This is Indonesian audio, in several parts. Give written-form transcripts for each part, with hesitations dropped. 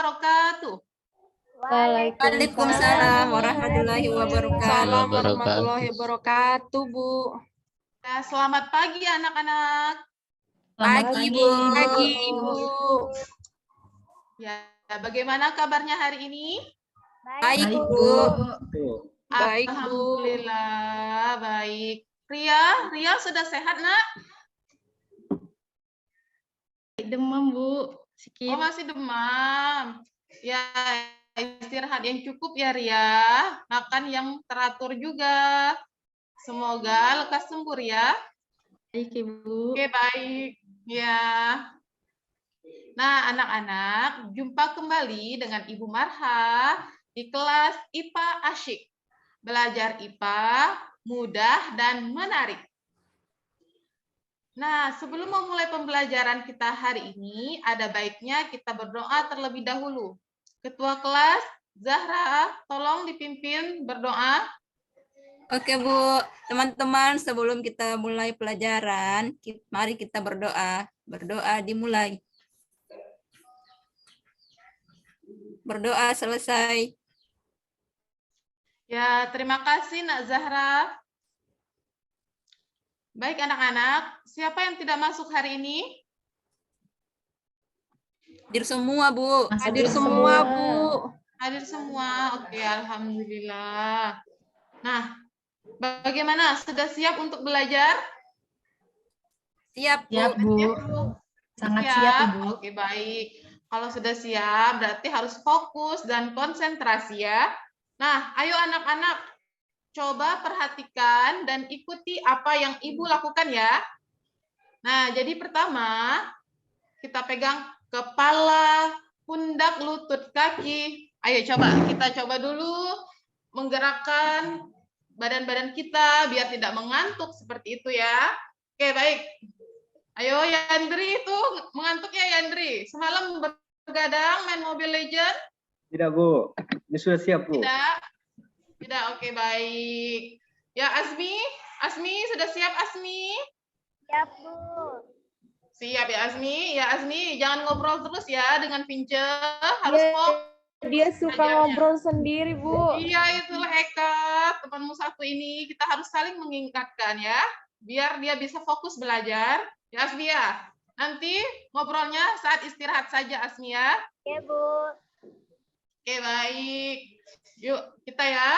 wabarakatuh. Waalaikumsalam warahmatullahi wabarakatuh. Salam warahmatullahi wabarakatuh, Bu. Ya, selamat pagi anak-anak. Pagi, Bu. Pagi, Bu. Ya, bagaimana kabarnya hari ini? Baik, Bu. Baik, Bu. Alhamdulillah, baik. Ria sudah sehat, Nak? Demam, Bu. Sikit. Oh, masih demam. Ya, istirahat yang cukup ya, Ria. Makan yang teratur juga. Semoga lekas sembuh ya. Baik, Ibu. Oke, baik. Ya. Nah, anak-anak, jumpa kembali dengan Ibu Marha di kelas IPA Asyik. Belajar IPA mudah dan menarik. Nah, sebelum memulai pembelajaran kita hari ini, ada baiknya kita berdoa terlebih dahulu. Ketua kelas, Zahra, tolong dipimpin berdoa. Oke, Bu. Teman-teman, sebelum kita mulai pelajaran, mari kita berdoa. Berdoa dimulai. Berdoa selesai. Ya, terima kasih Nak Zahra. Baik anak-anak, siapa yang tidak masuk hari ini? Hadir semua, Bu. Hadir semua, Bu. Hadir semua, oke, alhamdulillah. Nah, bagaimana? Sudah siap untuk belajar? Siap, Bu. Siap, Bu. Sangat siap, Ibu. Oke, baik. Kalau sudah siap, berarti harus fokus dan konsentrasi ya. Nah, ayo anak-anak, coba perhatikan dan ikuti apa yang Ibu lakukan ya. Nah, jadi pertama, kita pegang kepala, pundak, lutut, kaki. Ayo kita coba dulu menggerakkan badan-badan kita biar tidak mengantuk seperti itu ya. Oke, baik. Ayo Yandri itu mengantuk ya Yandri. Semalam bergadang main Mobile Legends? Tidak, Bu. Ini sudah siap, Bu. Tidak, oke, baik. Ya, Asmi sudah siap, Asmi? Siap, Bu. Siap ya, Asmi. Ya, Asmi, jangan ngobrol terus ya dengan Pince. Harus fokus. Dia suka ngobrol sendiri, Bu. Iya, itulah Eka, temanmu satu ini. Kita harus saling mengingatkan ya, biar dia bisa fokus belajar. Ya, Asmi ya. Nanti ngobrolnya saat istirahat saja, Asmi ya. Oke, Bu. Oke, baik. Yuk, kita ya.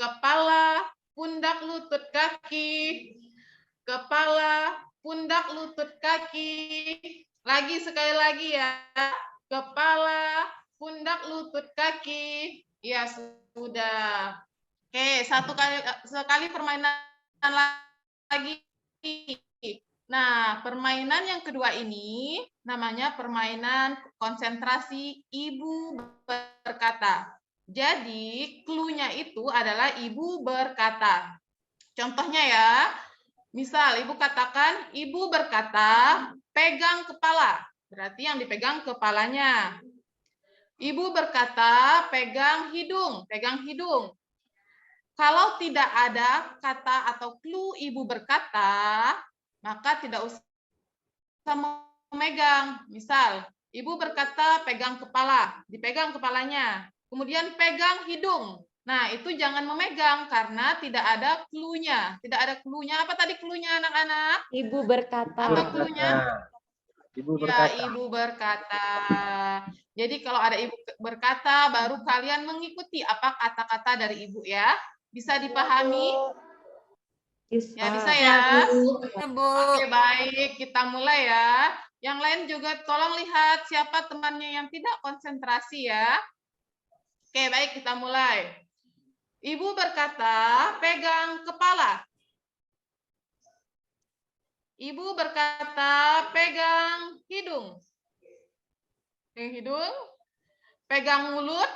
Kepala, pundak, lutut, kaki. Kepala, pundak, lutut, kaki. Lagi, sekali lagi ya. Kepala, pundak, lutut, kaki. Ya, sudah. Oke, sekali permainan lagi. Nah, permainan yang kedua ini namanya permainan konsentrasi Ibu berkata. Jadi, clue-nya itu adalah Ibu berkata. Contohnya ya, misal Ibu katakan, Ibu berkata, pegang kepala. Berarti yang dipegang kepalanya. Ibu berkata, pegang hidung. Pegang hidung. Kalau tidak ada kata atau clue Ibu berkata, maka tidak usah memegang. Misal, Ibu berkata pegang kepala, dipegang kepalanya. Kemudian pegang hidung. Nah, itu jangan memegang karena tidak ada clue-nya. Tidak ada clue-nya. Apa tadi clue-nya anak-anak? Ibu berkata. Apa clue-nya? Ibu Ya, berkata. Ibu berkata. Jadi kalau ada Ibu berkata, baru kalian mengikuti apa kata-kata dari Ibu ya. Bisa dipahami? Ya, bisa ya. Bu. Oke, baik. Kita mulai ya. Yang lain juga tolong lihat siapa temannya yang tidak konsentrasi ya. Oke, baik. Kita mulai. Ibu berkata, pegang kepala. Ibu berkata, pegang hidung. Pegang hidung. Pegang mulut.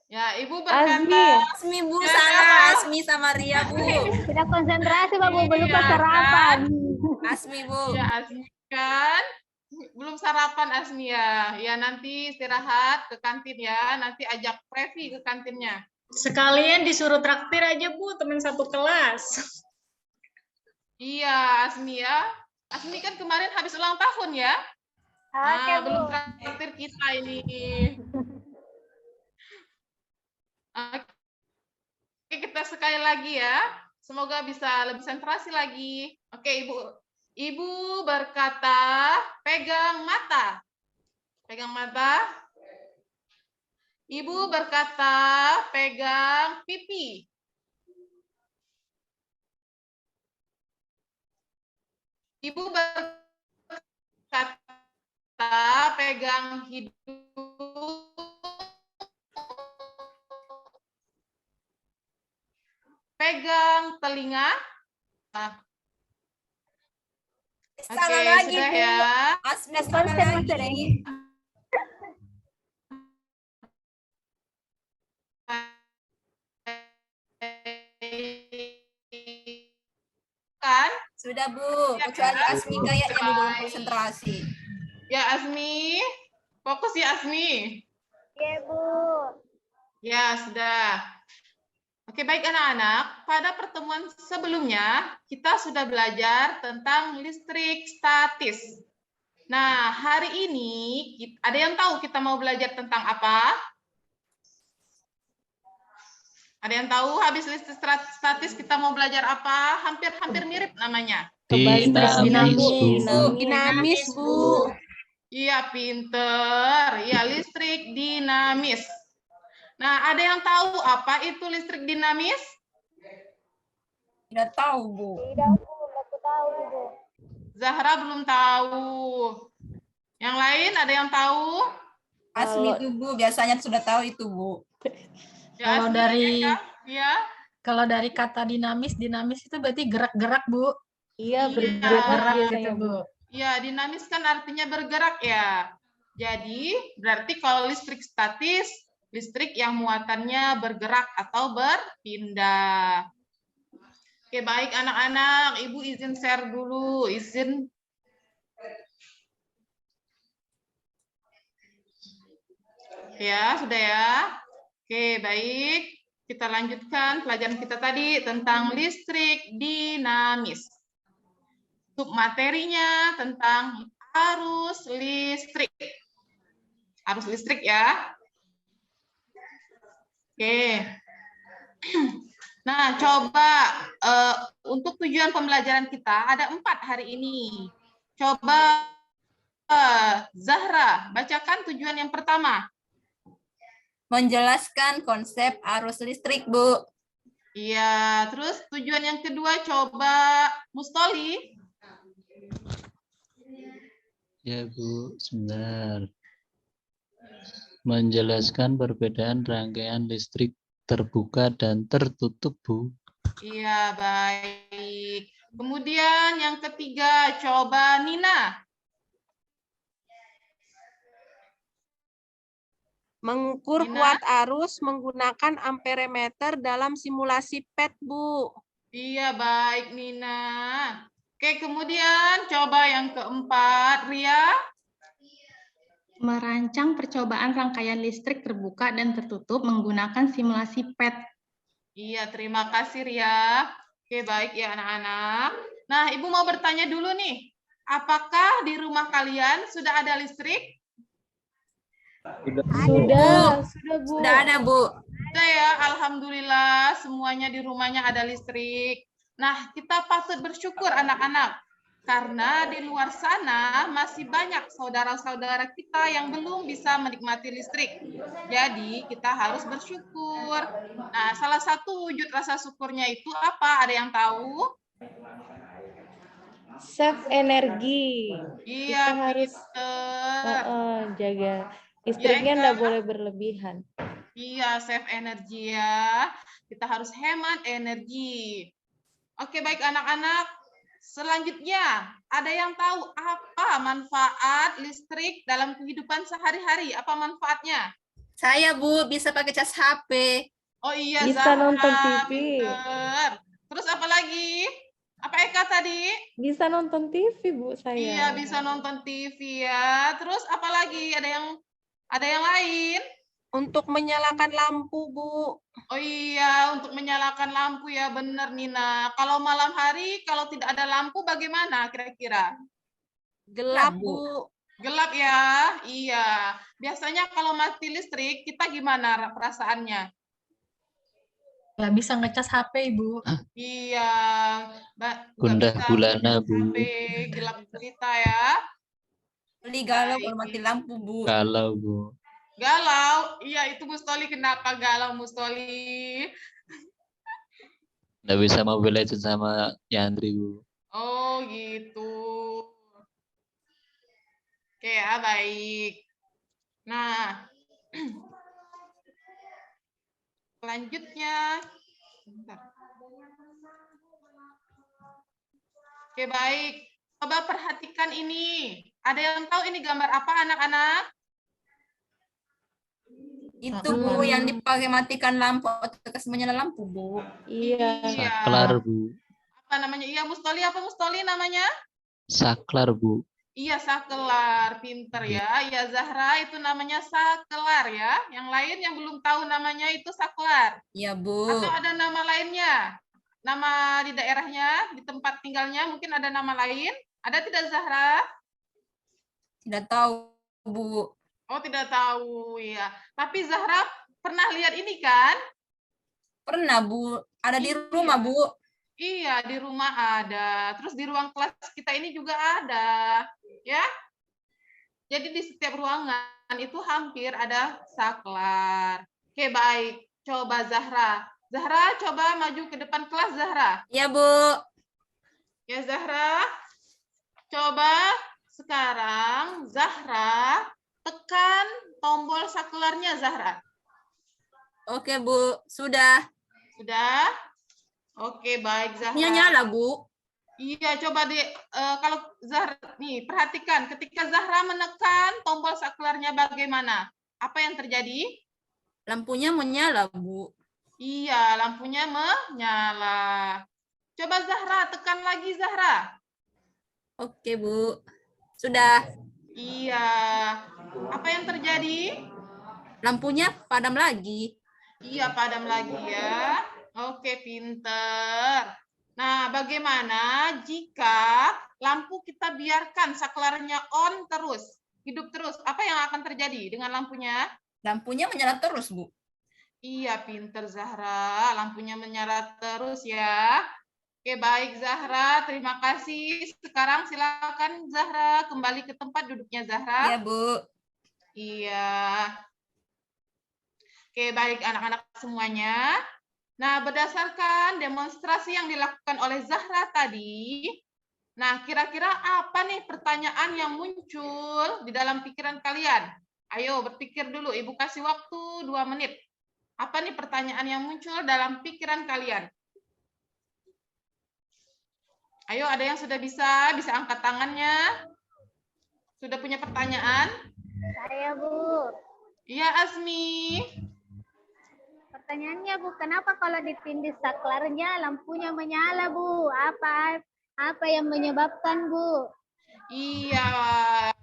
Ya, Ibu berkata. Asmi, Bu. Salah. Asmi sama Ria, Bu. Tidak konsentrasi, Pak, Bu. Belum Iya, sarapan. Asmi, Bu. Ya, Asmi kan. Belum sarapan Asmi ya. Ya, nanti istirahat ke kantin ya. Nanti ajak Previ ke kantinnya. Sekalian disuruh traktir aja, Bu, teman satu kelas. Iya, Asmi ya. Asmi kan kemarin habis ulang tahun ya. Oke, Bu. Belum traktir kita ini. Oke, kita sekali lagi ya. Semoga bisa lebih sentrasi lagi. Oke, Ibu. Ibu berkata, pegang mata. Pegang mata. Ibu berkata, pegang pipi. Ibu berkata, pegang hidung. Pegang telinga. Salah Oke, lagi, sudah Bu. ya. Asmi salah lagi. Kan? Sudah, Bu. Kecuali Asmi kayaknya Bu belum konsentrasi. Ya, Asmi. Fokus ya, Asmi. Oke, Bu. Ya, sudah. Oke, baik anak-anak. Pada pertemuan sebelumnya, kita sudah belajar tentang listrik statis. Nah, hari ini, ada yang tahu kita mau belajar tentang apa? Ada yang tahu habis listrik statis kita mau belajar apa? Hampir-hampir mirip namanya. Dinamis, Bu. Iya, pinter. Iya, listrik dinamis. Nah, ada yang tahu apa itu listrik dinamis? Tidak tahu, Bu. Tidak, Bu. Aku tahu, Bu. Zahra belum tahu. Yang lain ada yang tahu? Asmi itu, Bu. Biasanya sudah tahu itu, Bu. Ya, Kalau Asmi, dari- Eka? Ya. Kalau dari kata dinamis itu berarti gerak-gerak, Bu. Iya, Iya. bergerak Gerak biasanya, gitu, Bu. Bu. Ya, dinamis kan artinya bergerak ya. Jadi, berarti kalau listrik statis, listrik yang muatannya bergerak atau berpindah. Oke, baik anak-anak. Ibu izin share dulu. Izin. Ya, sudah ya. Oke, baik. Kita lanjutkan pelajaran kita tadi tentang listrik dinamis. Submaterinya tentang arus listrik. Arus listrik ya. Oke. Nah, coba untuk tujuan pembelajaran kita ada 4 hari ini. Coba Zahra, bacakan tujuan yang pertama. Menjelaskan konsep arus listrik, Bu. Iya, terus tujuan yang kedua coba Mustoli. Ya, Bu, sebentar. Menjelaskan perbedaan rangkaian listrik terbuka dan tertutup, Bu. Iya, baik. Kemudian yang ketiga coba Nina. Mengukur Nina? kuat arus menggunakan amperemeter dalam simulasi PET, Bu. Iya, baik Nina. Oke, kemudian coba yang keempat Ria. Merancang percobaan rangkaian listrik terbuka dan tertutup menggunakan simulasi PET. Iya, terima kasih Ria. Oke, baik ya anak-anak. Nah, Ibu mau bertanya dulu nih. Apakah di rumah kalian sudah ada listrik? Sudah, Bu. Sudah ada, Bu. Sudah ya, alhamdulillah semuanya di rumahnya ada listrik. Nah, kita patut bersyukur anak-anak. Karena di luar sana masih banyak saudara-saudara kita yang belum bisa menikmati listrik. Jadi, kita harus bersyukur. Nah, salah satu wujud rasa syukurnya itu apa? Ada yang tahu? Save energi. Iya, Kita harus pinter. jaga listriknya Eka. nggak boleh berlebihan. Iya, save energi ya. Kita harus hemat energi. Oke, baik anak-anak. Selanjutnya, ada yang tahu apa manfaat listrik dalam kehidupan sehari-hari? Apa manfaatnya? Saya, Bu, bisa pakai cas HP. Oh iya, Bisa Zahra, nonton TV. pinter. Terus apa lagi? Apa Eka tadi? Bisa nonton TV, Bu, saya. Iya, bisa nonton TV ya. Terus apa lagi? Ada yang lain? Untuk menyalakan lampu, Bu. Oh iya, untuk menyalakan lampu ya, benar Nina. Kalau malam hari, kalau tidak ada lampu bagaimana kira-kira? Gelap, Bu. Bu. Gelap ya? Iya. Biasanya kalau mati listrik, kita gimana perasaannya? Nggak bisa ngecas HP, Ibu. Iya. Nggak Gundah bisa gulana, Bu. HP, gelap gulita ya. Beli galau kalau Baik. mati lampu, Bu. Kalau, Bu. Galau. Iya, itu Mustoli. Kenapa galau, Mustoli? Nggak bisa Mobile Legends sama Yandri, Bu. Oh, gitu. Oke ya, baik. Nah, selanjutnya. Bentar. Oke, baik. Coba perhatikan ini. Ada yang tahu ini gambar apa, anak-anak? Itu, Bu, yang dipakai matikan lampu atau kasih menyala lampu, Bu. Iya. Saklar, Bu. Apa namanya? Iya, Mustoli. Apa Mustoli namanya? Saklar, Bu. Iya, sakelar. Pinter ya. Iya, Zahra itu namanya sakelar ya. Yang lain yang belum tahu namanya itu saklar. Iya, Bu. Atau ada nama lainnya? Nama di daerahnya, di tempat tinggalnya mungkin ada nama lain? Ada tidak, Zahra? Tidak tahu, Bu. Oh, tidak tahu ya. Tapi Zahra pernah lihat ini kan? Pernah, Bu. Ada di rumah, Bu. Iya, di rumah ada. Terus di ruang kelas kita ini juga ada. Ya. Jadi di setiap ruangan itu hampir ada saklar. Oke, baik. Coba Zahra. Zahra, coba maju ke depan kelas, Zahra. Iya, Bu. Ya, Zahra. Coba sekarang Zahra tekan tombol saklarnya, Zahra. Oke, Bu. Sudah. Sudah? Oke, baik, Zahra. Nyala, Bu. Iya, coba kalau Zahra nih perhatikan ketika Zahra menekan tombol saklarnya bagaimana? Apa yang terjadi? Lampunya menyala, Bu. Iya, lampunya menyala. Coba Zahra tekan lagi, Zahra. Oke, Bu. Sudah. Iya. Apa yang terjadi? Lampunya padam lagi. Iya, padam lagi ya. Oke, pinter. Nah, bagaimana jika lampu kita biarkan saklarnya on terus, hidup terus? Apa yang akan terjadi dengan lampunya? Lampunya menyala terus, Bu. Iya, pinter Zahra. Lampunya menyala terus ya. Oke, baik Zahra. Terima kasih. Sekarang silakan Zahra kembali ke tempat duduknya Zahra. Iya, Bu. Iya. Oke, baik anak-anak semuanya. Nah, berdasarkan demonstrasi yang dilakukan oleh Zahra tadi, nah kira-kira apa nih pertanyaan yang muncul di dalam pikiran kalian? Ayo berpikir dulu, Ibu kasih waktu 2 menit. Apa nih pertanyaan yang muncul dalam pikiran kalian? Ayo, ada yang sudah bisa angkat tangannya? Sudah punya pertanyaan? Saya, Bu. Iya, Asmi. Pertanyaannya, Bu, kenapa kalau ditindih saklarnya lampunya menyala, Bu? Apa yang menyebabkan, Bu? Iya,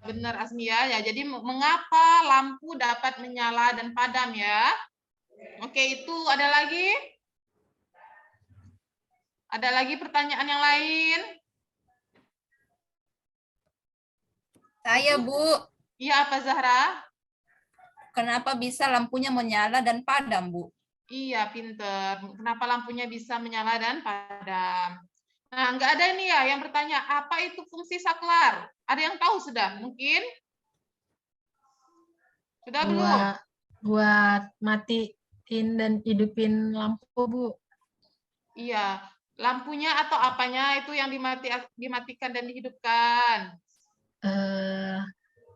benar Asmi ya. Jadi mengapa lampu dapat menyala dan padam ya? Oke, itu ada lagi? Ada lagi pertanyaan yang lain? Saya, Bu. Iya, apa Zahra? Kenapa bisa lampunya menyala dan padam, Bu? Iya, pinter. Kenapa lampunya bisa menyala dan padam? Nah, nggak ada ini ya yang bertanya, apa itu fungsi saklar? Ada yang tahu sudah? Mungkin? Sudah belum? Buat matiin dan hidupin lampu, Bu. Iya, lampunya atau apanya itu yang dimatikan dan dihidupkan?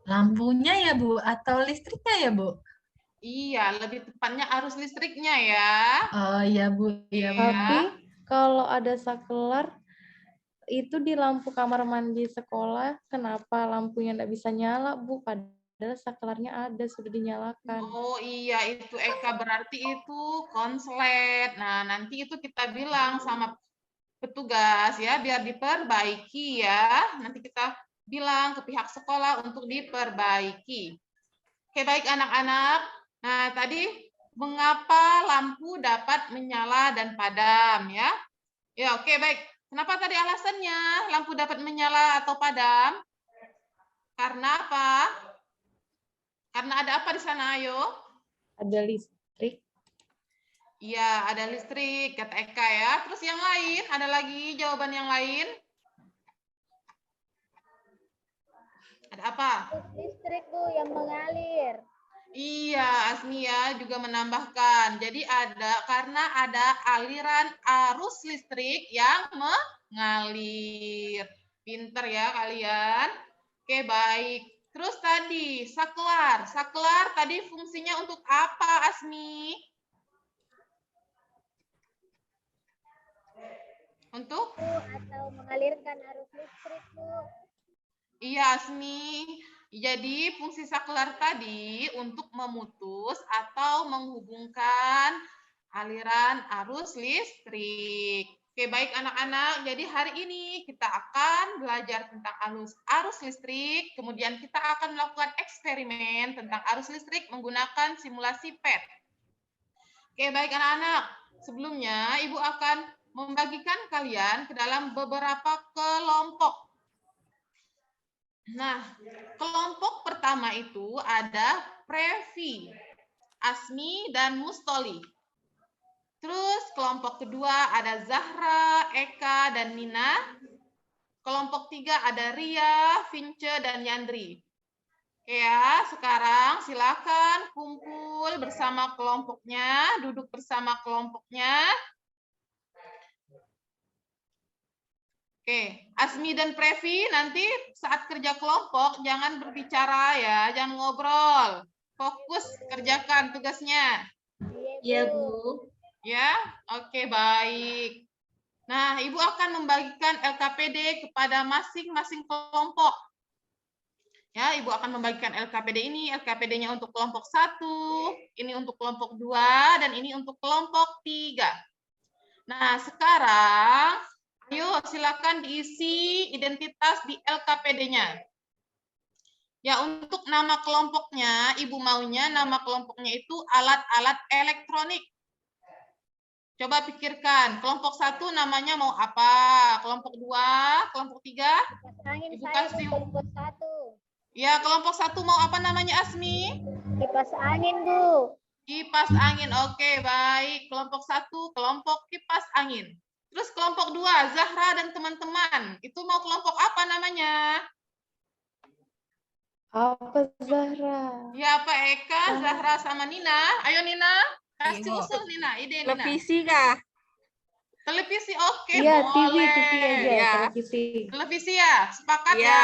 Lampunya ya, Bu, atau listriknya ya, Bu? Iya, lebih tepatnya arus listriknya ya. Oh iya, Bu. Iya, Bu. Tapi kalau ada saklar itu di lampu kamar mandi sekolah, kenapa lampunya nggak bisa nyala, Bu? Padahal saklarnya ada, sudah dinyalakan. Oh iya, itu Eka berarti itu konslet. Nah, nanti itu kita bilang sama petugas ya, biar diperbaiki ya. Nanti kita bilang ke pihak sekolah untuk diperbaiki. Oke, baik anak-anak. Nah, tadi mengapa lampu dapat menyala dan padam ya? Ya, oke baik. Kenapa tadi alasannya lampu dapat menyala atau padam? Karena apa? Karena ada apa di sana, ayo? Ada listrik. Iya, ada listrik, kata Eka ya. Terus yang lain, ada lagi jawaban yang lain? Ada apa? Listrik Bu yang mengalir. Iya, Asmia juga menambahkan. Jadi karena ada aliran arus listrik yang mengalir. Pinter ya kalian. Oke, baik. Terus tadi saklar. Saklar tadi fungsinya untuk apa, Asmi? Untuk? Bu, atau mengalirkan arus listrik Bu. Iya, Asmi. Jadi fungsi saklar tadi untuk memutus atau menghubungkan aliran arus listrik. Oke, baik anak-anak. Jadi hari ini kita akan belajar tentang arus listrik. Kemudian kita akan melakukan eksperimen tentang arus listrik menggunakan simulasi PET. Oke, baik anak-anak. Sebelumnya, Ibu akan membagikan kalian ke dalam beberapa kelompok. Nah, kelompok pertama itu ada Previ, Asmi, dan Mustoli. Terus kelompok kedua ada Zahra, Eka, dan Nina. Kelompok tiga ada Ria, Vince, dan Yandri. Oke ya, sekarang silakan kumpul bersama kelompoknya, duduk bersama kelompoknya. Oke, Asmi dan Previ nanti saat kerja kelompok jangan berbicara ya, jangan ngobrol. Fokus kerjakan tugasnya. Iya, Bu. Ya, oke baik. Nah, Ibu akan membagikan LKPD kepada masing-masing kelompok. Ya, Ibu akan membagikan LKPD ini, LKPD-nya untuk kelompok 1, ini untuk kelompok 2, dan ini untuk kelompok 3. Nah, sekarang ayo silakan diisi identitas di LKPD-nya. Ya, untuk nama kelompoknya, Ibu maunya nama kelompoknya itu alat-alat elektronik. Coba pikirkan, kelompok 1 namanya mau apa? Kelompok 2, kelompok 3? Kipas angin Ibu saya kasih. Bu, kelompok 1. Ya, kelompok 1 mau apa namanya, Asmi? Kipas angin Bu. Kipas angin. Oke, baik. Kelompok 1, kelompok kipas angin. Terus kelompok 2, Zahra dan teman-teman. Itu mau kelompok apa namanya? Apa Zahra? Ya, apa Eka, Zahra sama Nina? Ayo Nina, kasih Ayo. usul Nina, ide Nina. Televisi kah? Televisi, oke, Iya, boleh. TV aja, Ya. televisi. Televisi ya, sepakat Iya. ya?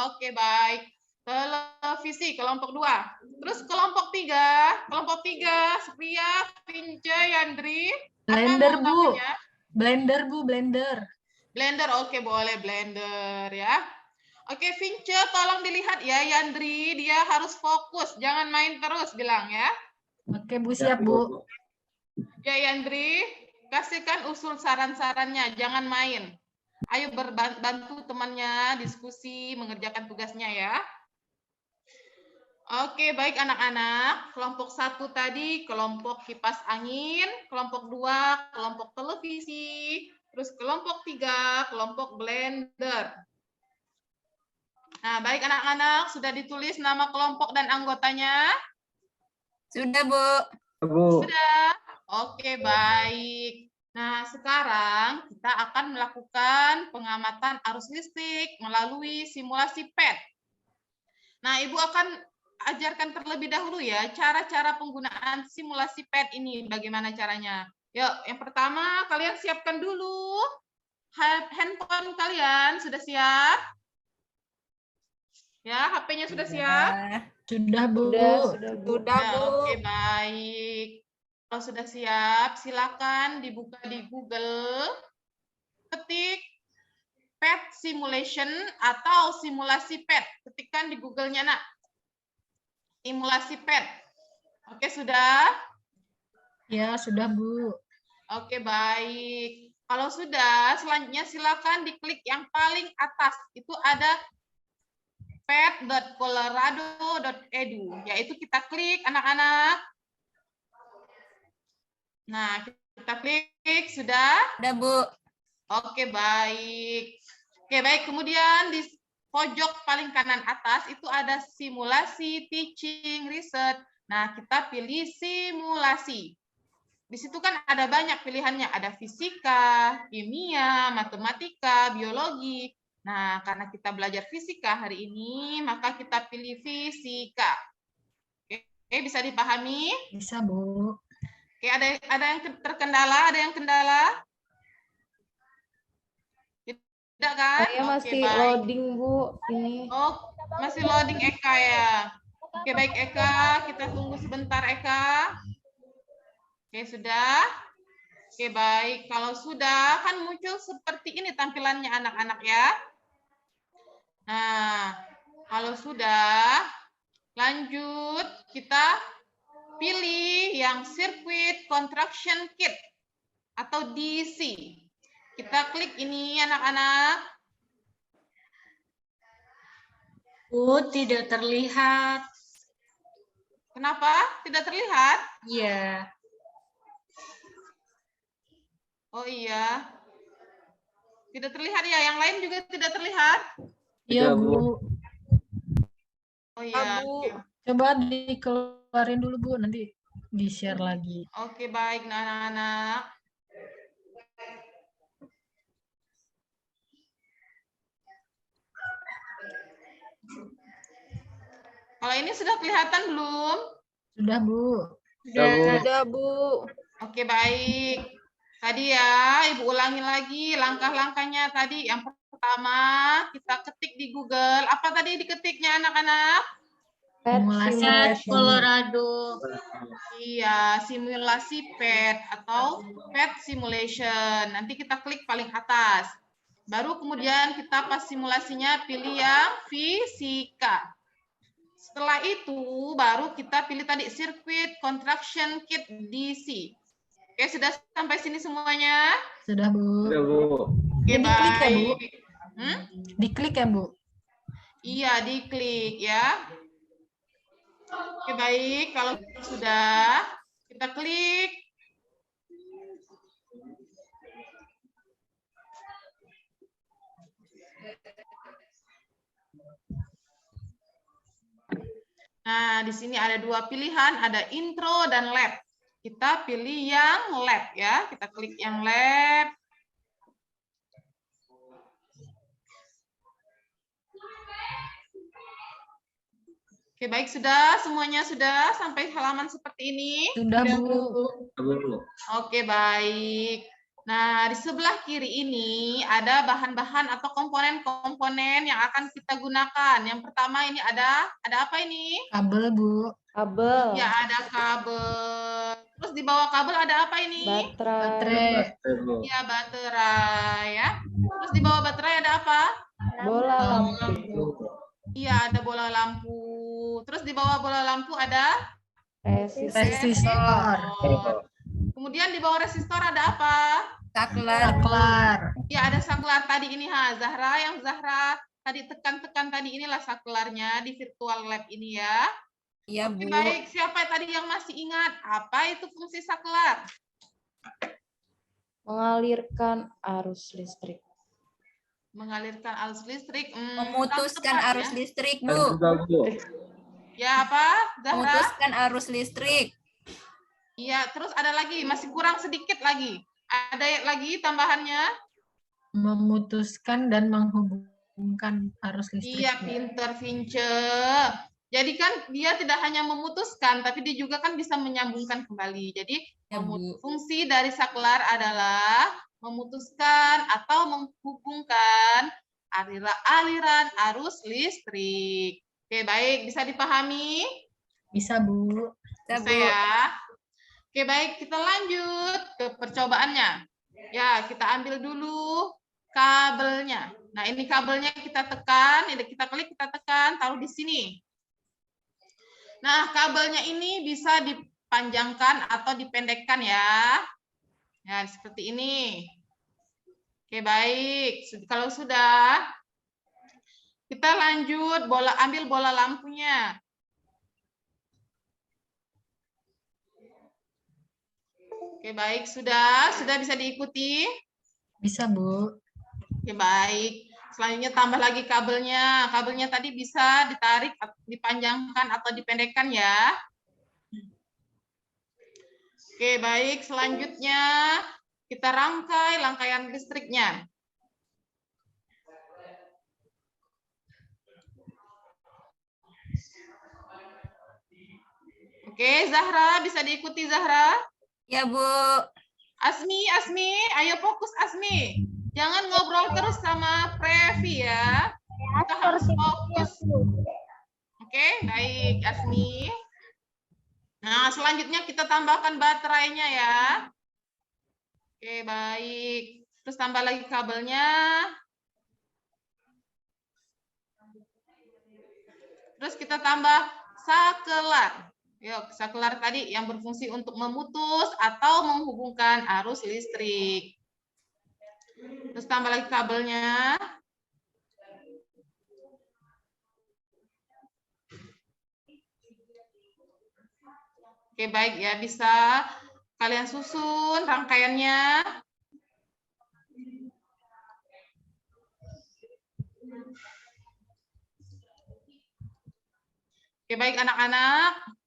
Oke, baik. Televisi, kelompok 2. Terus kelompok 3, Sepria, Vince, Yandri. Blender, Apa mau Bu. namanya? Blender, Bu, blender. Blender, oke boleh blender ya. Oke, Vince, tolong dilihat ya Yandri, dia harus fokus, jangan main terus bilang ya. Oke, Bu, siap, Bu. Ya Yandri, kasihkan usul saran-sarannya, jangan main. Ayo bantu temannya diskusi, mengerjakan tugasnya ya. Oke, baik anak-anak. Kelompok 1 tadi kelompok kipas angin, kelompok 2 kelompok televisi, terus kelompok 3 kelompok blender. Nah, baik anak-anak, sudah ditulis nama kelompok dan anggotanya? Sudah, Bu. Bu. Sudah. Oke, baik. Nah, sekarang kita akan melakukan pengamatan arus listrik melalui simulasi PET. Nah, Ibu akan ajarkan terlebih dahulu ya cara-cara penggunaan simulasi PET ini. Bagaimana caranya? Yuk, yang pertama kalian siapkan dulu handphone kalian. Sudah siap? Ya, HP-nya sudah siap? Sudah, Bu. Sudah, Bu. Sudah Ya, Bu. oke, baik. Kalau sudah siap, silakan dibuka di Google. Ketik PET simulation atau simulasi PET. Ketikkan di Google-nya, Nak. Simulasi PET. Oke, sudah? Ya, sudah, Bu. Oke, baik. Kalau sudah, selanjutnya silakan diklik yang paling atas. Itu ada pet.colorado.edu. Yaitu kita klik, anak-anak. Nah, kita klik, sudah? Sudah, Bu. Oke, baik. Oke, baik. Kemudian di pojok paling kanan atas itu ada simulasi, teaching, research. Nah, kita pilih simulasi. Di situ kan ada banyak pilihannya, ada fisika, kimia, matematika, biologi. Nah, karena kita belajar fisika hari ini, maka kita pilih fisika. Oke, bisa dipahami? Bisa, Bu. Oke, ada yang terkendala, ada yang kendala? Tidak kan? Saya Oke, masih baik. loading, Bu. Ini. Oh, masih loading Eka ya. Oke, baik Eka, kita tunggu sebentar Eka. Oke, sudah. Oke, baik. Kalau sudah, kan muncul seperti ini tampilannya anak-anak ya. Nah, kalau sudah, lanjut kita pilih yang Circuit Construction Kit atau DC. Kita klik ini anak-anak. Bu, tidak terlihat. Kenapa? Tidak terlihat? Iya. Oh iya. Tidak terlihat ya, yang lain juga tidak terlihat? Iya, Tidak, Bu. Bu. Oh iya. Bu. Coba dikeluarin dulu, Bu. Nanti di-share lagi. Oke, baik nah, anak-anak. Kalau ini sudah kelihatan belum? Sudah, Bu. Sudah, Bu. Sudah, Bu. Oke, baik. Tadi ya, Ibu ulangi lagi langkah-langkahnya tadi. Yang pertama, kita ketik di Google. Apa tadi diketiknya anak-anak? Pet Simulasi simulation. Colorado. Iya, simulasi PET atau PET simulation. Nanti kita klik paling atas. Baru kemudian kita pas simulasinya pilih yang fisika. Setelah itu baru kita pilih tadi Circuit Construction Kit DC. Oke, sudah sampai sini semuanya? Sudah, Bu. Sudah, Bu. Oke, Diklik ya, Bu? baik. Diklik ya, Bu? Iya, diklik ya. Oke, baik. Kalau sudah, kita klik. Nah, di sini ada dua pilihan, ada intro dan lab. Kita pilih yang lab ya. Kita klik yang lab. Oke, baik, sudah semuanya sudah sampai halaman seperti ini. Sudah, Bu. Sudah, Bu. Oke, baik. Nah, di sebelah kiri ini ada bahan-bahan atau komponen-komponen yang akan kita gunakan. Yang pertama ini ada apa ini? Kabel, Bu. Kabel. Ya, ada kabel. Terus di bawah kabel ada apa ini? Baterai. Baterai. Sudah, Bu. Ya, baterai ya. Terus di bawah baterai ada apa? Bola lampu. Iya, ada bola lampu. Terus di bawah bola lampu ada Resistor. Resistor. Kemudian di bawah resistor ada apa? Saklar. Saklar. Ya, ada saklar tadi ini Zahra, yang Zahra tadi tekan-tekan tadi inilah saklarnya di virtual lab ini ya. Iya, Oke, Bu. baik, siapa tadi yang masih ingat apa itu fungsi saklar? Mengalirkan arus listrik. Mengalirkan arus listrik. Memutuskan kurang tepat arus ya. listrik, Dan Bu. juga, Bu. Ya, apa? Zahra? Memutuskan arus listrik. Iya, terus ada lagi, masih kurang sedikit lagi. Ada lagi tambahannya? Memutuskan dan menghubungkan arus listrik. Iya, pinter Vince. Jadi kan dia tidak hanya memutuskan, tapi dia juga kan bisa menyambungkan kembali. Jadi Ya, Bu. fungsi dari saklar adalah memutuskan atau menghubungkan aliran arus listrik. Oke, baik. Bisa dipahami? Bisa, Bu. Bisa, Bisa Bu. ya? Oke, baik. Kita lanjut ke percobaannya. Ya, kita ambil dulu kabelnya. Nah, ini kabelnya kita tekan, ini kita klik, kita tekan, taruh di sini. Nah, kabelnya ini bisa dipanjangkan atau dipendekkan ya. Ya, seperti ini. Oke, baik. Kalau sudah, kita lanjut ambil bola lampunya. Oke, baik. Sudah bisa diikuti? Bisa, Bu. Oke, baik. selanjutnya tambah lagi kabelnya. Kabelnya tadi bisa ditarik, dipanjangkan atau dipendekkan ya. Oke, baik. Selanjutnya kita rangkai rangkaian listriknya. Oke, Zahra, bisa diikuti Zahra? Ya, Bu. Asmi, ayo fokus Asmi. Jangan ngobrol terus sama Previ ya. Kita harus fokus. Oke, baik Asmi. Nah, selanjutnya kita tambahkan baterainya ya. Oke, baik. Terus tambah lagi kabelnya. Terus kita tambah sakelar. Yuk, sakelar tadi yang berfungsi untuk memutus atau menghubungkan arus listrik. Terus tambah lagi kabelnya. Oke, baik ya, bisa kalian susun rangkaiannya. Oke, baik anak-anak.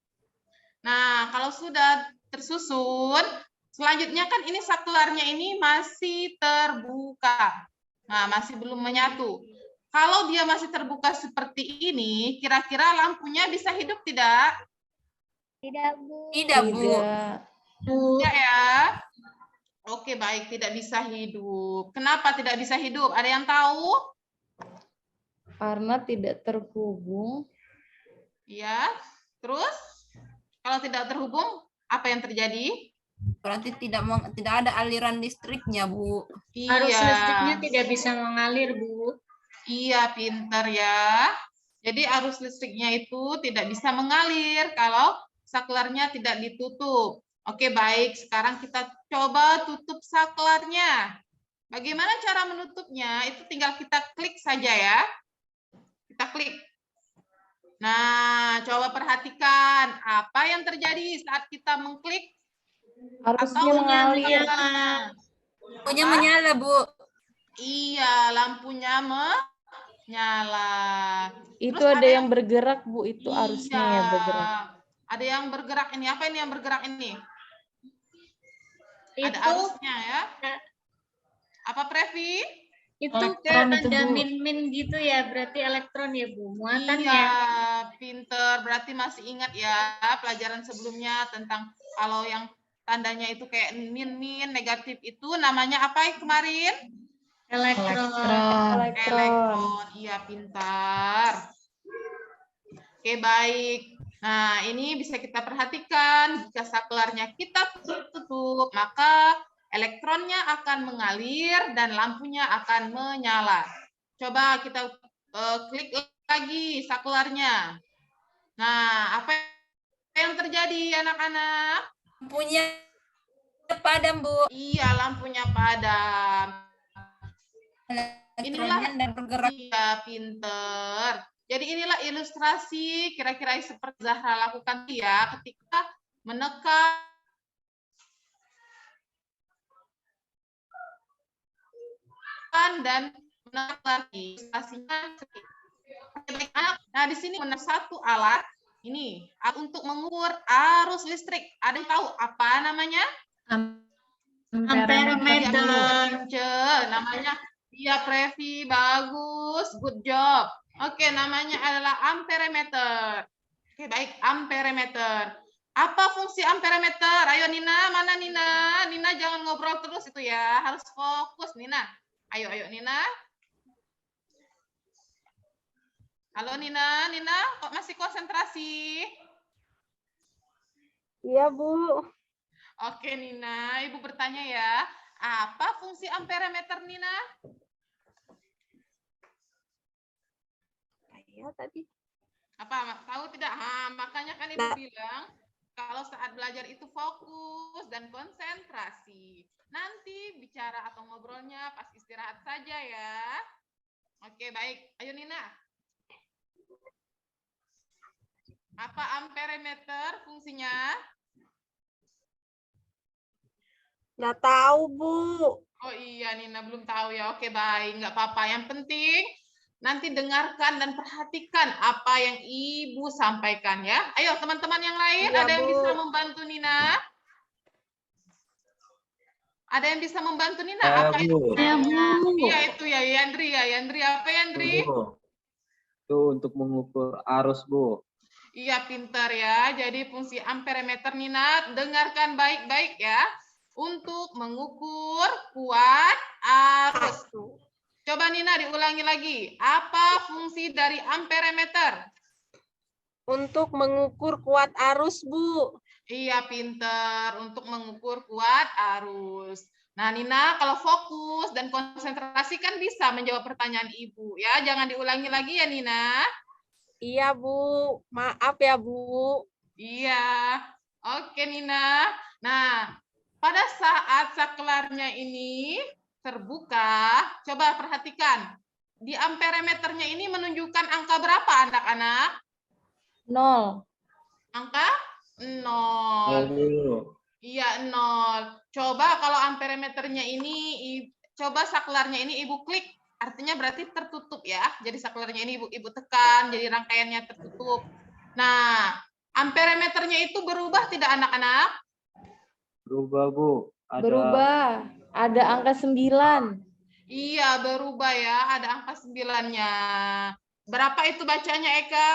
Nah, kalau sudah tersusun, selanjutnya kan ini saklarnya ini masih terbuka. Nah, masih belum menyatu. Kalau dia masih terbuka seperti ini, kira-kira lampunya bisa hidup tidak? Tidak, Bu. Tidak, Bu. Tidak ya. Oke, baik, tidak bisa hidup. Kenapa tidak bisa hidup? Ada yang tahu? Karena tidak terhubung. Ya. Terus? Kalau tidak terhubung, apa yang terjadi? Berarti tidak ada aliran listriknya, Bu. Arus Iya. listriknya tidak bisa mengalir, Bu. Iya, pinter ya. Jadi arus listriknya itu tidak bisa mengalir kalau saklarnya tidak ditutup. Oke, baik. Sekarang kita coba tutup saklarnya. Bagaimana cara menutupnya? Itu tinggal kita klik saja ya. Kita klik. Nah, coba perhatikan apa yang terjadi saat kita mengklik Arusnya atau mengalir. Lampunya menyala, Bu. Iya, lampunya menyala. Itu Terus ada yang bergerak, Bu. Itu arusnya ya iya, bergerak. ada yang bergerak ini. Apa ini yang bergerak ini? Ada Itu arusnya ya. Apa Previ? itu Elektron kayak itu, tanda Bu. min-min gitu ya, berarti elektron ya, Bu. Muatannya. Iya, pinter. Berarti masih ingat ya pelajaran sebelumnya tentang kalau yang tandanya itu kayak min-min, negatif itu namanya apa kemarin? Elektron. Elektron. Iya, pintar. Oke, baik. Nah, ini bisa kita perhatikan. Jika saklarnya kita tutup, maka elektronnya akan mengalir dan lampunya akan menyala. Coba kita klik lagi saklarnya. Nah, apa yang terjadi anak-anak? Lampunya padam, Bu. Iya, lampunya padam. Elektronnya dan bergerak. Iya, pinter. Jadi inilah ilustrasi kira-kira seperti Zahra lakukan ya ketika menekan dan menekan lagi. Ilustrasinya baik anak. Nah, di sini ada satu alat ini untuk mengukur arus listrik. Ada yang tahu apa namanya? Amperemeter. Namanya dia Previ, bagus, good job. Oke, namanya adalah amperemeter. Oke, baik, amperemeter. Apa fungsi amperemeter? Ayo Nina, mana Nina? Nina jangan ngobrol terus itu ya, harus fokus Nina. Ayo Nina. Halo Nina, Nina kok masih konsentrasi? Iya, Bu. Oke Nina, Ibu bertanya ya, apa fungsi amperemeter Nina? Ya, tadi. Apa tahu tidak? Makanya kan Ibu bilang kalau saat belajar itu fokus dan konsentrasi. Nanti bicara atau ngobrolnya pas istirahat saja ya. Oke, baik. Ayo Nina. Apa amperemeter fungsinya? Nggak tahu, Bu. Oh iya, Nina belum tahu ya. Oke, baik. Nggak apa-apa. Yang penting nanti dengarkan dan perhatikan apa yang Ibu sampaikan ya. Ayo, teman-teman yang lain, Iya, ada yang Bu. bisa membantu Nina? Ada yang bisa membantu Nina? Ya, Apa itu? Bu. Ya, Bu. Iya, itu ya, Yandri ya. Yandri, apa Yandri? Bu. Itu untuk mengukur arus, Bu. Iya, pintar ya. Jadi fungsi amperemeter Nina, dengarkan baik-baik ya. Untuk mengukur kuat arus. Coba Nina diulangi lagi. Apa fungsi dari amperemeter? Untuk mengukur kuat arus, Bu. Iya, pintar. Untuk mengukur kuat arus. Nah, Nina, kalau fokus dan konsentrasi kan bisa menjawab pertanyaan Ibu. Ya, jangan diulangi lagi ya, Nina. Iya, Bu. Maaf ya, Bu. Iya. Oke, Nina. Nah, pada saat saklarnya ini terbuka, coba perhatikan. Di amperemeternya ini menunjukkan angka berapa, anak-anak? 0. Angka 0. Bu. Iya, 0. Coba kalau amperemeternya ini, coba saklarnya ini Ibu klik. Artinya berarti tertutup ya. Jadi saklarnya ini Ibu tekan, jadi rangkaiannya tertutup. Nah, amperemeternya itu berubah tidak anak-anak? Berubah, Bu. Ada Berubah. Ada angka 9. Iya, berubah ya. Ada angka 9-nya. Berapa itu bacanya, Eka?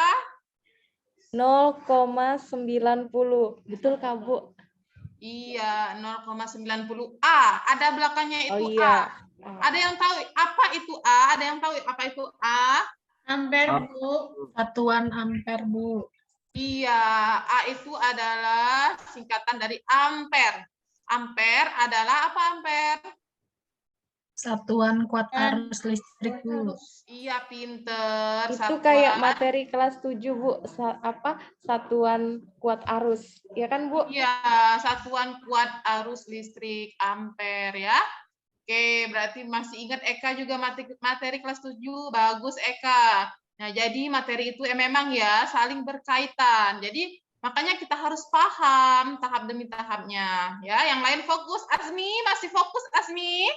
0,90. Betul, Kak, Bu? Iya, 0,90 A. Ada belakangnya itu Oh A. iya. Ada yang tahu apa itu A? Ada yang tahu apa itu A? Ampere, Bu. Satuan ampere, Bu. Iya, A itu adalah singkatan dari ampere. Ampere adalah apa ampere? Satuan kuat arus listrik, Bu. Iya, pinter. Itu kayak materi kelas 7, Bu. Satuan kuat arus. Ya kan, Bu? Iya, satuan kuat arus listrik ampere ya. Oke, berarti masih ingat Eka juga materi kelas 7. Bagus, Eka. Nah, jadi materi itu memang ya saling berkaitan. Jadi makanya kita harus paham tahap demi tahapnya. Ya, yang lain fokus. Asmi, masih fokus Asmi?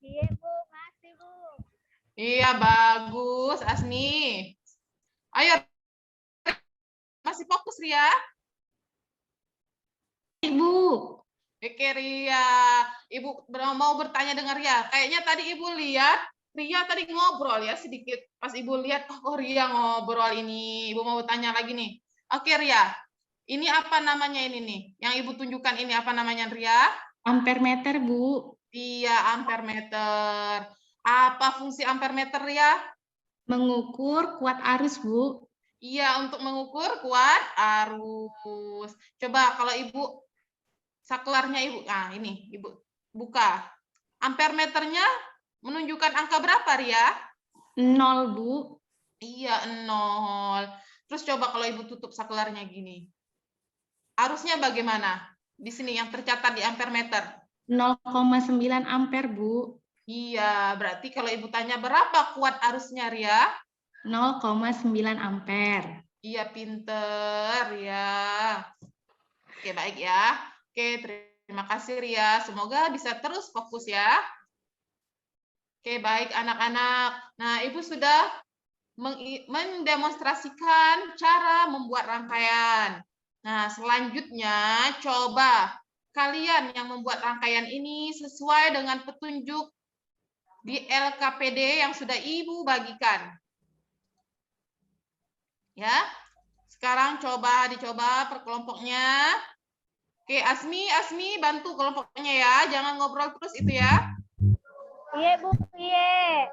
Iya, Bu. Masih, Bu. Iya, bagus Asmi. Ayo, masih fokus Ria? Ibu. Oke, Ria. Ibu mau bertanya dengan Ria. Kayaknya tadi Ibu lihat Ria tadi ngobrol ya sedikit. Pas Ibu lihat, oh Ria ngobrol ini. Ibu mau tanya lagi nih. Oke, Ria. Ini apa namanya ini nih? Yang Ibu tunjukkan ini apa namanya, Ria? Ampermeter, Bu. Iya, ampermeter. Apa fungsi ampermeter, Ria? Mengukur kuat arus, Bu. Iya, untuk mengukur kuat arus. Coba kalau Ibu saklarnya Ibu, nah ini Ibu buka. Ampermeternya menunjukkan angka berapa, Ria? 0, Bu. Iya, 0. Terus coba kalau Ibu tutup saklarnya gini. Arusnya bagaimana? Di sini yang tercatat di ampermeter. 0,9 ampere, Bu. Iya, berarti kalau Ibu tanya berapa kuat arusnya, Ria? 0,9 ampere. Iya, pinter ya. Oke, baik ya. Oke, terima kasih Ria. Semoga bisa terus fokus ya. Oke, baik anak-anak. Nah, Ibu sudah mendemonstrasikan cara membuat rangkaian. Nah, selanjutnya coba kalian yang membuat rangkaian ini sesuai dengan petunjuk di LKPD yang sudah Ibu bagikan. Ya. Sekarang dicoba per kelompoknya. Oke, Asmi bantu kelompoknya ya. Jangan ngobrol terus itu ya. Iya, Bu. Iya.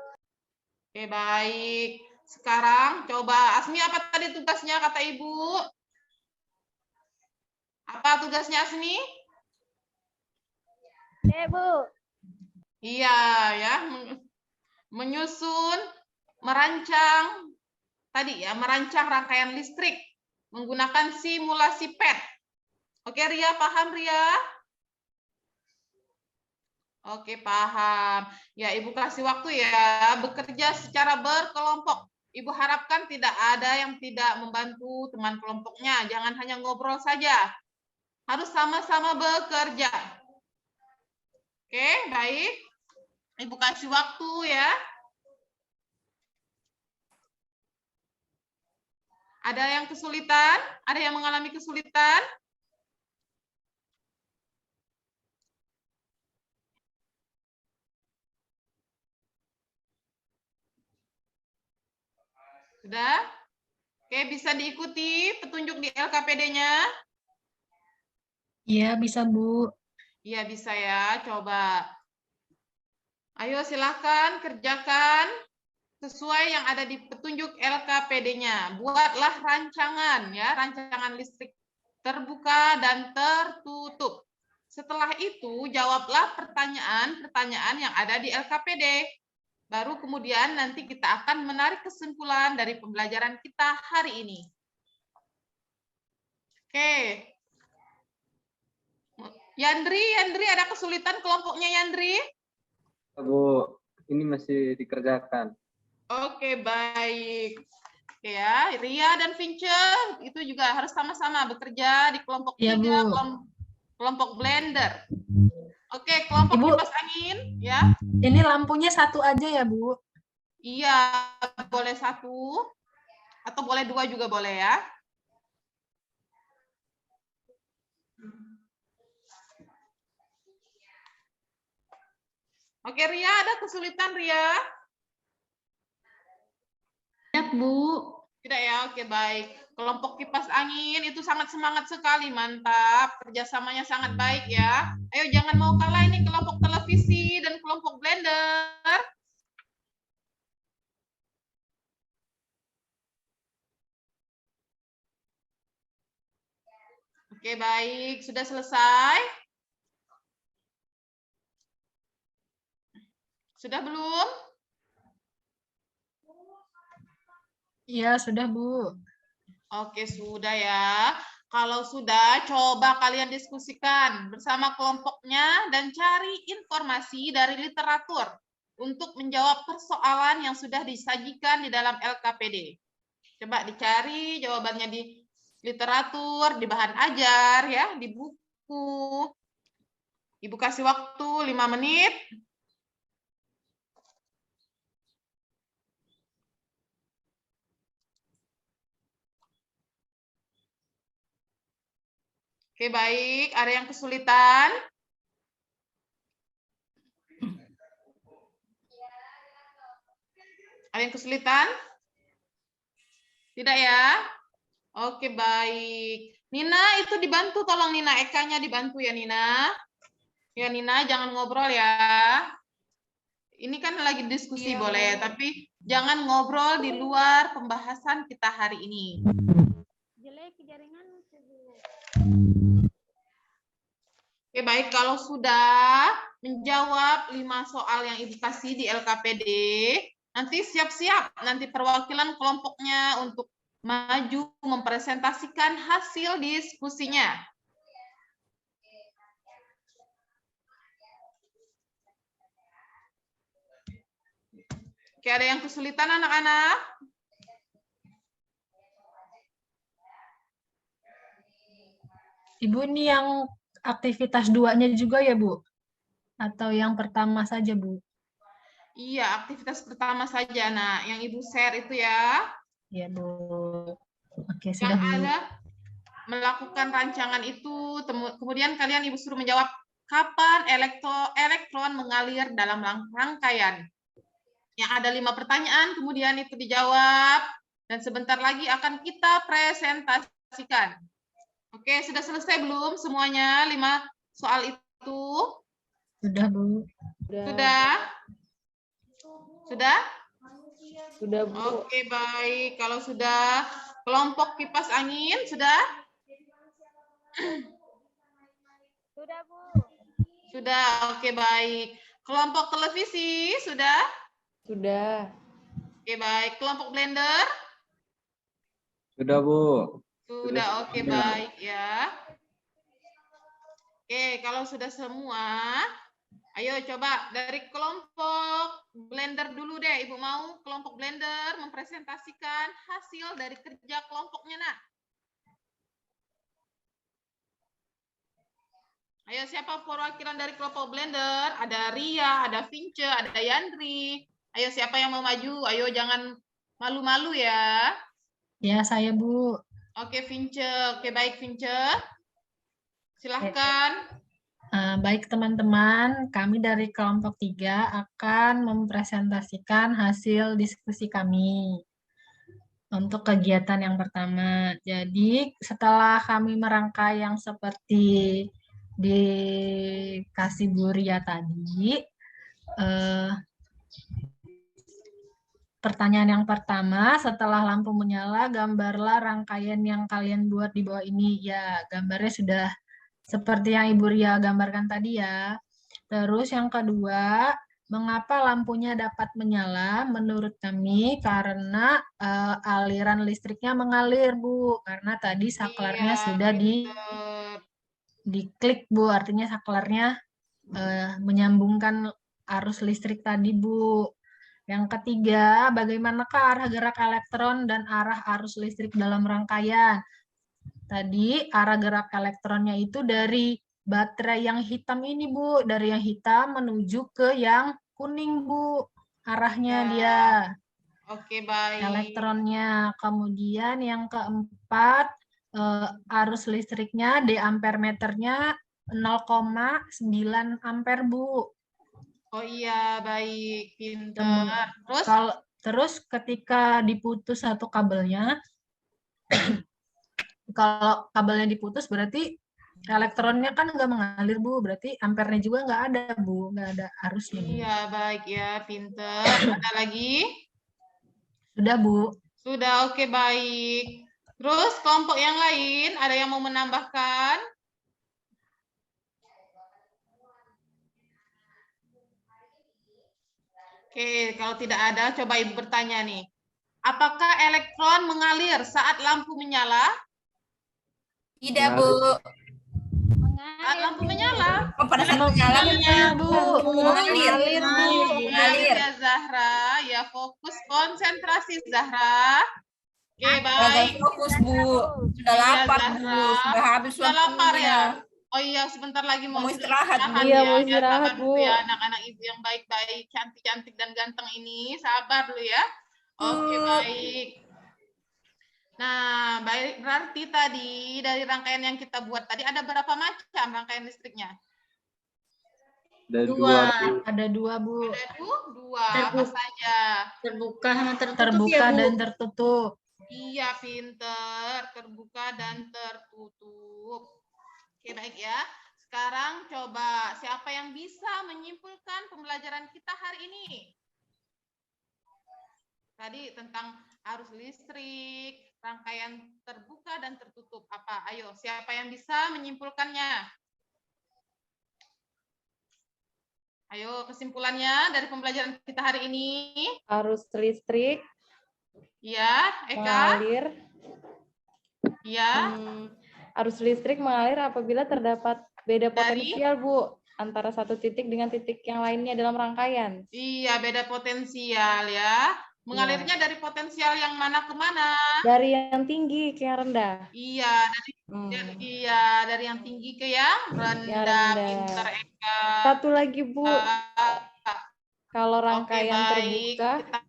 Oke, baik. Sekarang coba Asmi apa tadi tugasnya kata Ibu? Apa tugasnya Asmi? Iya, Bu. Iya, ya. Menyusun, merancang rangkaian listrik menggunakan simulasi PET. Oke, Ria, paham Ria? Oke, paham. Ya, Ibu kasih waktu ya, bekerja secara berkelompok. Ibu harapkan tidak ada yang tidak membantu teman kelompoknya. Jangan hanya ngobrol saja. Harus sama-sama bekerja. Oke, baik. Ibu kasih waktu ya. Ada yang kesulitan? Ada yang mengalami kesulitan? Sudah? Oke, bisa diikuti petunjuk di LKPD-nya? Iya, bisa, Bu. Iya, bisa ya. Coba. Ayo silahkan kerjakan sesuai yang ada di petunjuk LKPD-nya. Buatlah rancangan ya, rancangan listrik terbuka dan tertutup. Setelah itu jawablah pertanyaan-pertanyaan yang ada di LKPD. Baru kemudian nanti kita akan menarik kesimpulan dari pembelajaran kita hari ini. Oke. Yandri ada kesulitan kelompoknya Yandri? Bu, ini masih dikerjakan. Oke, baik. Oke ya, Ria dan Vince itu juga harus sama-sama bekerja di kelompok Iya, 3, Bu. kelompok blender. Oke, kelompok Ibu. kipas angin ya. Ini lampunya satu aja ya, Bu? Iya, boleh 1 atau boleh 2 juga boleh ya. Oke, Ria ada kesulitan Ria? Tidak, Bu. Tidak ya, oke baik. Kelompok kipas angin itu sangat semangat sekali, mantap. Kerjasamanya sangat baik ya. Ayo jangan mau kalah ini kelompok televisi dan kelompok blender. Oke baik, sudah selesai? Sudah belum? Iya, sudah, Bu. Oke, sudah ya. Kalau sudah, coba kalian diskusikan bersama kelompoknya dan cari informasi dari literatur untuk menjawab persoalan yang sudah disajikan di dalam LKPD. Coba dicari jawabannya di literatur, di bahan ajar, ya, di buku. Ibu kasih waktu 5 menit. Oke, baik. Ada yang kesulitan? Ada yang kesulitan? Tidak ya? Oke, baik. Nina, itu dibantu. Tolong Nina, Eka-nya dibantu ya, Nina. Ya, Nina, jangan ngobrol ya. Ini kan lagi diskusi Iya, boleh, Bu. tapi jangan ngobrol di luar pembahasan kita hari ini. Jelek jaringan, Bu. Oke, baik. Kalau sudah menjawab 5 soal yang Ibu kasih di LKPD, nanti siap-siap nanti perwakilan kelompoknya untuk maju mempresentasikan hasil diskusinya. Oke, ada yang kesulitan anak-anak? Ibu, ini yang aktivitas 2-nya juga ya, Bu? Atau yang pertama saja, Bu? Iya, aktivitas pertama saja. Nah, yang Ibu share itu ya. Iya, Bu. Oke, Yang sudah, Bu. ada melakukan rancangan itu, kemudian kalian Ibu suruh menjawab kapan elektron mengalir dalam rangkaian. Yang ada 5 pertanyaan, kemudian itu dijawab, dan sebentar lagi akan kita presentasikan. Oke, sudah selesai belum semuanya 5 soal itu? Sudah, Bu. Sudah? Sudah? Sudah, Bu. Oke, baik. Kalau sudah, kelompok kipas angin, sudah? Sudah, Bu. Sudah, oke, baik. Kelompok televisi, sudah? Sudah. Oke, baik. Kelompok blender? Sudah, Bu. Sudah, oke, baik ya. Oke, kalau sudah semua, ayo coba dari kelompok blender dulu deh. Ibu mau kelompok blender mempresentasikan hasil dari kerja kelompoknya, nak. Ayo, siapa perwakilan dari kelompok blender? Ada Ria, ada Vince, ada Yandri. Ayo, siapa yang mau maju? Ayo, jangan malu-malu ya. Ya, saya Bu. Oke, Vince. Oke, baik, Vince. Silahkan. Baik teman-teman, kami dari kelompok 3 akan mempresentasikan hasil diskusi kami untuk kegiatan yang pertama. Jadi setelah kami merangkai yang seperti dikasih Bu Ria tadi, pertanyaan yang pertama, setelah lampu menyala, gambarlah rangkaian yang kalian buat di bawah ini. Ya, gambarnya sudah seperti yang Ibu Ria gambarkan tadi ya. Terus yang kedua, mengapa lampunya dapat menyala? Menurut kami karena aliran listriknya mengalir, Bu. Karena tadi saklarnya Iya, sudah pinter. diklik, Bu. Artinya saklarnya menyambungkan arus listrik tadi, Bu. Yang ketiga, bagaimanakah arah gerak elektron dan arah arus listrik dalam rangkaian? Tadi arah gerak elektronnya itu dari baterai yang hitam ini, Bu. Dari yang hitam menuju ke yang kuning, Bu. Arahnya Ya. dia. Oke, baik. Elektronnya. Kemudian yang keempat, arus listriknya, D ampere meternya 0,9 ampere, Bu. Oh iya, baik. Pinter. Terus? Terus ketika diputus satu kabelnya, kalau kabelnya diputus berarti elektronnya kan nggak mengalir, Bu. Berarti ampernya juga nggak ada, Bu. Nggak ada arusnya, Bu. Iya, baik ya. Pinter. Ada lagi? Sudah, Bu. Sudah, oke, baik. Terus kelompok yang lain, ada yang mau menambahkan? Oke, kalau tidak ada, coba Ibu bertanya nih. Apakah elektron mengalir saat lampu menyala? Tidak, Bu. Saat lampu menyala? Oh, pada saat menyala, Bu. mengalir. Mengalir ya, Zahra. Ya, fokus konsentrasi, Zahra. Oke, baik. Fokus, Bu. Sudah Iya, lapar, Bu. Zahra. Sudah habis Sudah lapar waktunya. ya? Oh iya, sebentar lagi mau istirahat, Bu. Iya, ya. mau Ya, istirahat, sabar dulu Bu. ya, anak-anak ibu yang baik-baik, cantik-cantik dan ganteng ini. Sabar dulu ya. Oke, baik. Nah, baik, berarti tadi dari rangkaian yang kita buat tadi ada berapa macam rangkaian listriknya? Ada Dua. Bu. Ada dua, Bu. Ada dua, apa saja? Terbuka sama tertutup Terbuka ya, Bu? dan tertutup. Iya, pinter. Terbuka dan tertutup. Oke, baik ya. Sekarang coba siapa yang bisa menyimpulkan pembelajaran kita hari ini? Tadi tentang arus listrik, rangkaian terbuka dan tertutup. Apa? Ayo, siapa yang bisa menyimpulkannya? Ayo, kesimpulannya dari pembelajaran kita hari ini. Arus listrik Ya, Eka. mengalir. Ya. Arus listrik mengalir apabila terdapat beda Dari? potensial, Bu, antara satu titik dengan titik yang lainnya dalam rangkaian. Iya, beda potensial ya. Mengalirnya dari potensial yang mana ke mana? Dari yang tinggi ke yang rendah. Iya, dari yang tinggi ke yang rendah. Pinter, Eka. Satu lagi, Bu. Kalau rangkaian Oke, baik. terbuka,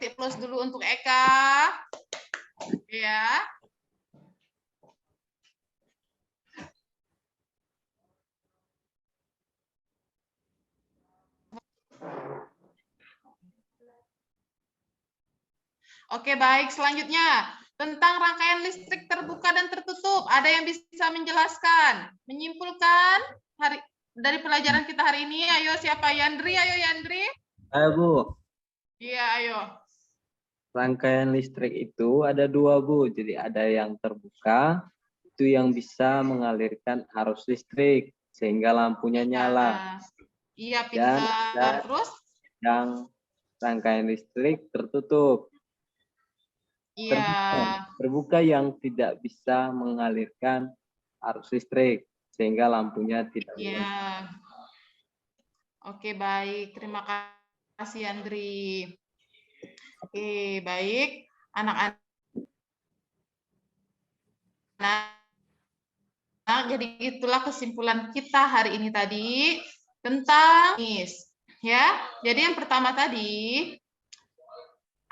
Kita plus dulu untuk Eka. Ya. Oke, baik. Selanjutnya, tentang rangkaian listrik terbuka dan tertutup. Ada yang bisa menjelaskan, menyimpulkan dari pelajaran kita hari ini? Ayo, siapa? Yandri, ayo Yandri. Ayo, Bu. Iya, ayo. Rangkaian listrik itu ada dua, Bu. Jadi ada yang terbuka, itu yang bisa mengalirkan arus listrik, sehingga lampunya nyala. Iya, Dan pintar. ada Terus? yang rangkaian listrik tertutup. Iya. Terbuka yang tidak bisa mengalirkan arus listrik, sehingga lampunya tidak nyala. Iya. Oke, baik. Terima kasih, Yandri. Oke, baik. Anak-anak jadi itulah kesimpulan kita hari ini tadi tentang NIS. Ya, jadi yang pertama tadi,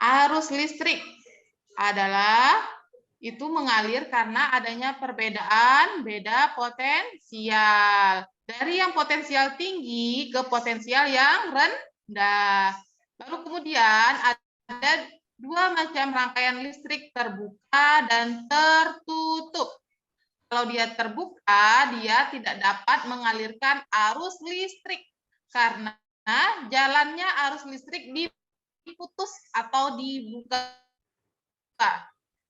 arus listrik adalah itu mengalir karena adanya perbedaan beda potensial. Dari yang potensial tinggi ke potensial yang rendah. Lalu kemudian ada dua macam rangkaian listrik, terbuka dan tertutup. Kalau dia terbuka, dia tidak dapat mengalirkan arus listrik karena jalannya arus listrik diputus atau dibuka.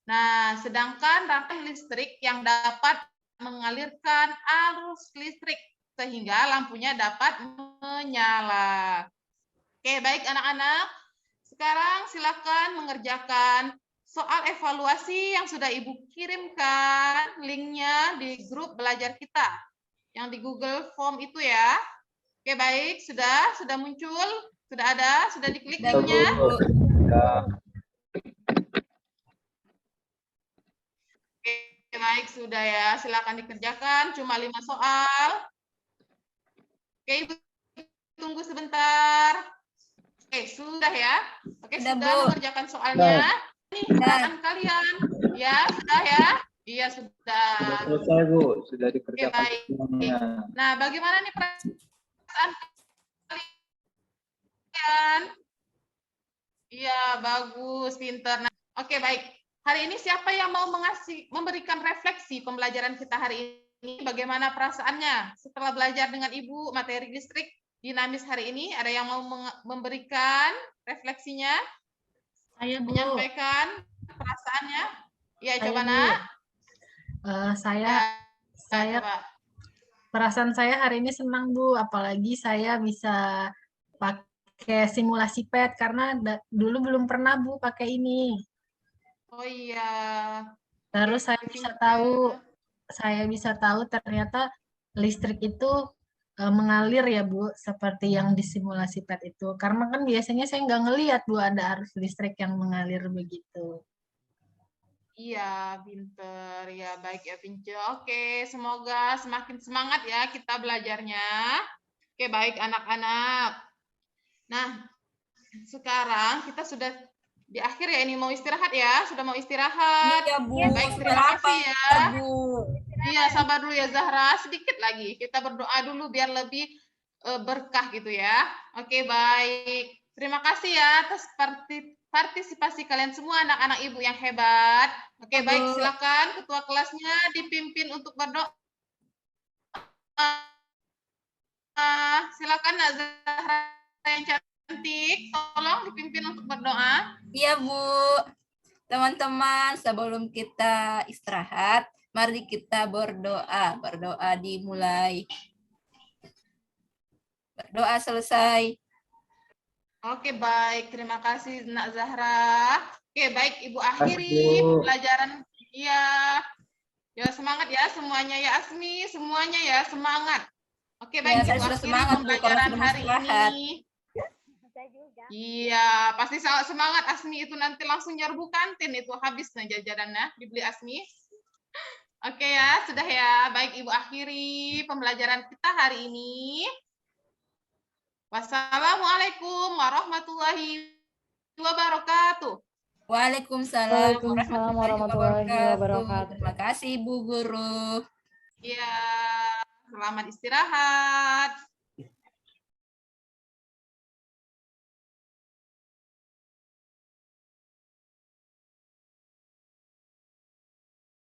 Nah, sedangkan rangkaian listrik yang dapat mengalirkan arus listrik sehingga lampunya dapat menyala. Oke, baik anak-anak. Sekarang silakan mengerjakan soal evaluasi yang sudah Ibu kirimkan linknya di grup belajar kita yang di Google Form itu ya. Oke, baik, sudah muncul, sudah ada, sudah diklik linknya. Oke, baik, sudah ya. Silakan dikerjakan, cuma 5 soal. Oke, Ibu tunggu sebentar. Oke, sudah ya. Oke, sudah mengerjakan soalnya. Nih, silakan kalian. Ya, sudah ya. Iya, sudah. Sudah selesai, Bu. Sudah dikerjakan. Oke, baik. Nah, bagaimana nih perasaan kalian? Iya, bagus, pinter. Nah, oke, baik. Hari ini siapa yang mau memberikan refleksi pembelajaran kita hari ini? Bagaimana perasaannya setelah belajar dengan Ibu materi listrik dinamis hari ini? Ada yang mau memberikan refleksinya? Saya, Bu. Menyampaikan perasaannya? Ya, coba, Bu. Nak. Saya coba. Perasaan saya hari ini senang, Bu. Apalagi saya bisa pakai simulasi PET karena dulu belum pernah, Bu, pakai ini. Oh iya. Terus saya bisa tahu ternyata listrik itu mengalir ya, Bu, seperti yang di simulasi PET itu. Karena kan biasanya saya nggak ngelihat, Bu, ada arus listrik yang mengalir begitu. Iya, pinter. Ya, baik ya, pinter. Oke, semoga semakin semangat ya kita belajarnya. Oke, baik anak-anak. Nah, sekarang kita sudah di akhir ya, ini mau istirahat ya. Sudah mau istirahat. Iya, Bu. Baik, terima kasih ya. Bu. Iya, sabar dulu ya Zahra, sedikit lagi. Kita berdoa dulu biar lebih berkah gitu ya. Oke, baik. Terima kasih ya atas partisipasi kalian semua anak-anak Ibu yang hebat. Oke, baik, silakan ketua kelasnya dipimpin untuk berdoa. Silakan Nak Zahra yang cantik, tolong dipimpin untuk berdoa. Iya, Bu. Teman-teman, sebelum kita istirahat, mari kita berdoa. Berdoa dimulai. Berdoa selesai. Oke, baik. Terima kasih, Nak Zahra. Oke, baik. Ibu akhiri pelajaran. Iya. Ya, semangat ya semuanya ya, Asmi. Semuanya ya, semangat. Oke, baik. Ya, Ibu akhiri pembelajaran hari ini. Iya, pasti sangat semangat Asmi itu nanti langsung nyerbu kantin itu habis jajarannya dibeli Asmi. Oke ya, sudah ya. Baik, Ibu akhiri pembelajaran kita hari ini. Wassalamualaikum warahmatullahi wabarakatuh. Waalaikumsalam warahmatullahi wabarakatuh. Terima kasih, Bu Guru. Iya, selamat istirahat.